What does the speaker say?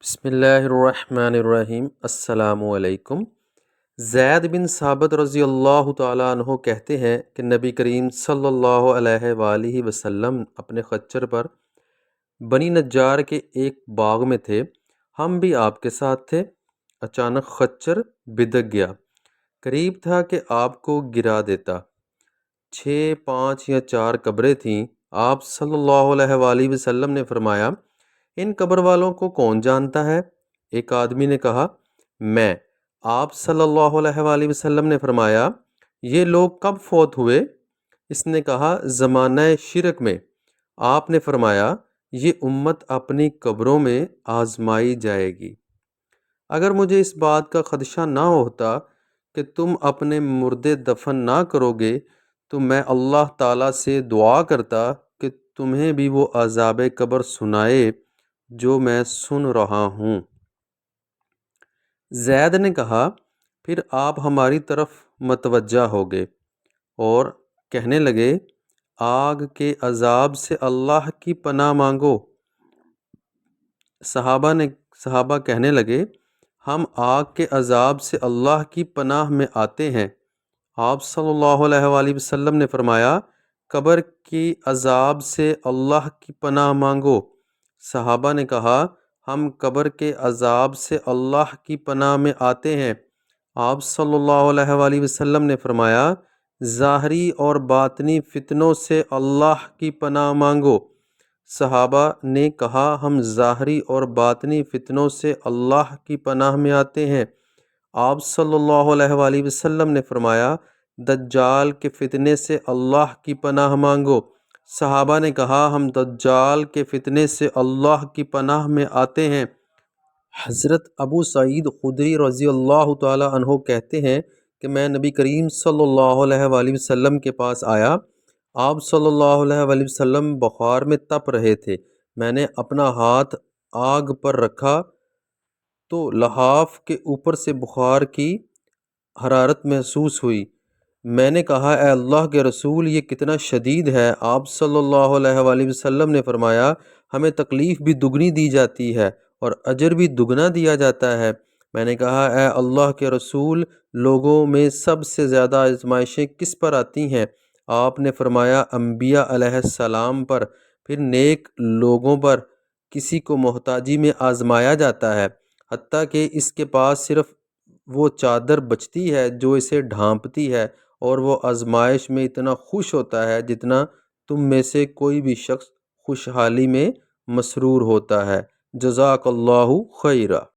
بسم اللہ الرحمن الرحیم۔ السلام علیکم۔ زید بن ثابت رضی اللہ تعالیٰ عنہ کہتے ہیں کہ نبی کریم صلی اللہ علیہ وآلہ وسلم اپنے خچر پر بنی نجار کے ایک باغ میں تھے، ہم بھی آپ کے ساتھ تھے۔ اچانک خچر بدک گیا، قریب تھا کہ آپ کو گرا دیتا۔ 6، 5 یا 4 قبریں تھیں۔ آپ صلی اللہ علیہ وآلہ وسلم نے فرمایا، ان قبر والوں کو کون جانتا ہے؟ ایک آدمی نے کہا، میں۔ آپ صلی اللہ علیہ وآلہ وسلم نے فرمایا، یہ لوگ کب فوت ہوئے؟ اس نے کہا، زمانہ شرک میں۔ آپ نے فرمایا، یہ امت اپنی قبروں میں آزمائی جائے گی۔ اگر مجھے اس بات کا خدشہ نہ ہوتا کہ تم اپنے مردے دفن نہ کرو گے تو میں اللہ تعالیٰ سے دعا کرتا کہ تمہیں بھی وہ عذاب قبر سنائے جو میں سن رہا ہوں۔ زید نے کہا، پھر آپ ہماری طرف متوجہ ہو گئے اور کہنے لگے، آگ کے عذاب سے اللہ کی پناہ مانگو۔ صحابہ کہنے لگے، ہم آگ کے عذاب سے اللہ کی پناہ میں آتے ہیں۔ آپ صلی اللہ علیہ وآلہ وسلم نے فرمایا، قبر کی عذاب سے اللہ کی پناہ مانگو۔ صحابہ نے کہا، ہم قبر کے عذاب سے اللہ کی پناہ میں آتے ہیں۔ آپ صلی اللہ علیہ وآلہ وسلم نے فرمایا، ظاہری اور باطنی فتنوں سے اللہ کی پناہ مانگو۔ صحابہ نے کہا، ہم ظاہری اور باطنی فتنوں سے اللہ کی پناہ میں آتے ہیں۔ آپ صلی اللہ علیہ وآلہ وسلم نے فرمایا، دجال کے فتنے سے اللہ کی پناہ مانگو۔ صحابہ نے کہا، ہم دجال کے فتنے سے اللہ کی پناہ میں آتے ہیں۔ حضرت ابو سعید خدری رضی اللہ تعالیٰ عنہ کہتے ہیں کہ میں نبی کریم صلی اللہ علیہ وآلہ وسلم کے پاس آیا۔ آپ صلی اللہ علیہ وآلہ وسلم بخار میں تپ رہے تھے۔ میں نے اپنا ہاتھ آگ پر رکھا تو لحاف کے اوپر سے بخار کی حرارت محسوس ہوئی۔ میں نے کہا، اے اللہ کے رسول، یہ کتنا شدید ہے۔ آپ صلی اللہ علیہ وآلہ وسلم نے فرمایا، ہمیں تکلیف بھی دگنی دی جاتی ہے اور اجر بھی دگنا دیا جاتا ہے۔ میں نے کہا، اے اللہ کے رسول، لوگوں میں سب سے زیادہ آزمائشیں کس پر آتی ہیں؟ آپ نے فرمایا، انبیاء علیہ السلام پر، پھر نیک لوگوں پر۔ کسی کو محتاجی میں آزمایا جاتا ہے، حتیٰ کہ اس کے پاس صرف وہ چادر بچتی ہے جو اسے ڈھانپتی ہے، اور وہ آزمائش میں اتنا خوش ہوتا ہے جتنا تم میں سے کوئی بھی شخص خوشحالی میں مسرور ہوتا ہے۔ جزاک اللہ خیرہ۔